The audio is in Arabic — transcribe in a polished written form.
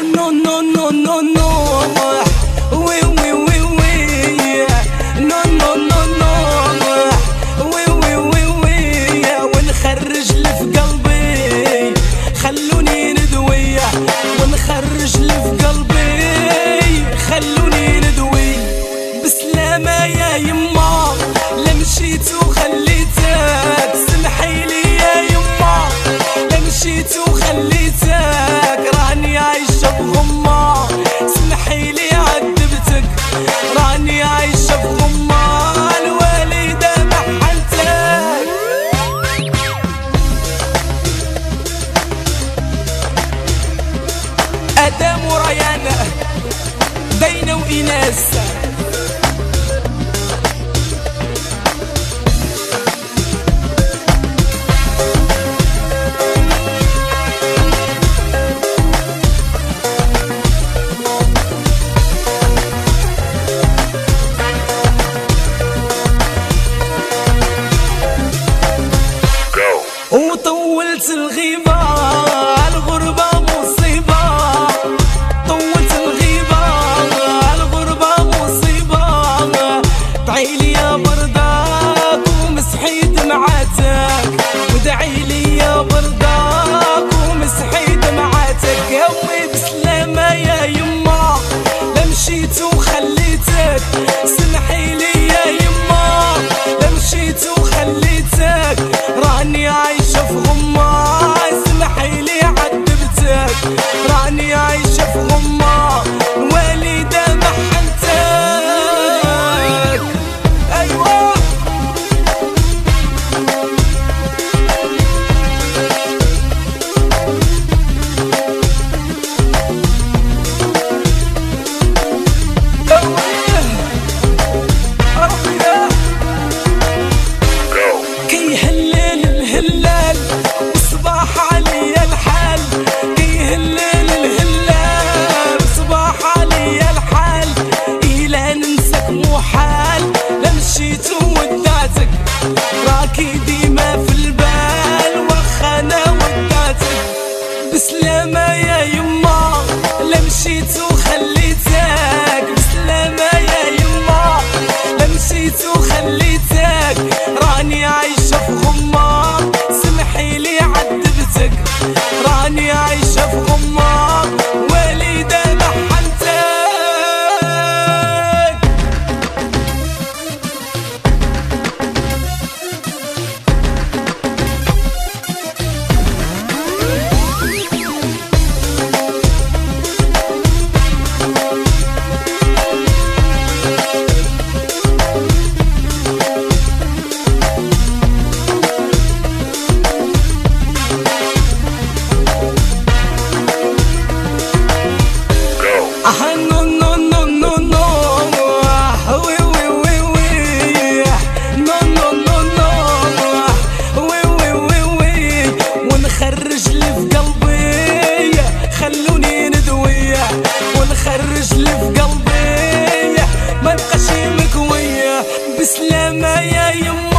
نو نو نو نو نو وي وي وي وي نو نو نو نو وي وي وي وي ونخرج اللي في قلبي خلوني ندوي ونخرج اللي في قلبي خلوني ندوي بسلامة يا يما لا مشيت وخليتك سمحي لي يا يما لا مشيت وخليتك راني عايشة بغمة سمحي لي عذبتك راني عايشة بغمة الوالدة محلتك آدم وريانة دينا وإناس وطولت الغيبة الغربة مصيبة طولت الغيبة الغربة مصيبة دعيلي يا برداك ومسحي دمعاتك ودعيلي يا برداك ومسحي دمعاتك يا وي بسلامة يا يما لا مشيت وخليتك سمحي لي يا يما لا مشيت وخليتك راني عايشة في غمة سمحي لي عذبتك راني عايشة في غمة الوالدة محنتك أيوة كي هلل الهلال وصباح علي الحال كي هلل الهلال وصباح علي الحال إلا ننساك محال لا مشيت وداتك راكي ديما في البال واخا انا وداتك بسلامة يا يما لا مشيت وخليتك بسلامة يا يما لا مشيت وخليتك راني عايشة في غمة سمحي لي عذبتك راني عايشة في غمة والدة محنتك نو نو نو نو نو وي وي وي وي نو نو نو نو وي وي وي وي ونخرج اللي في قلبي خلوني ندوي ونخرج اللي في قلبي ما نبقاش مكوية بسلامة يا يما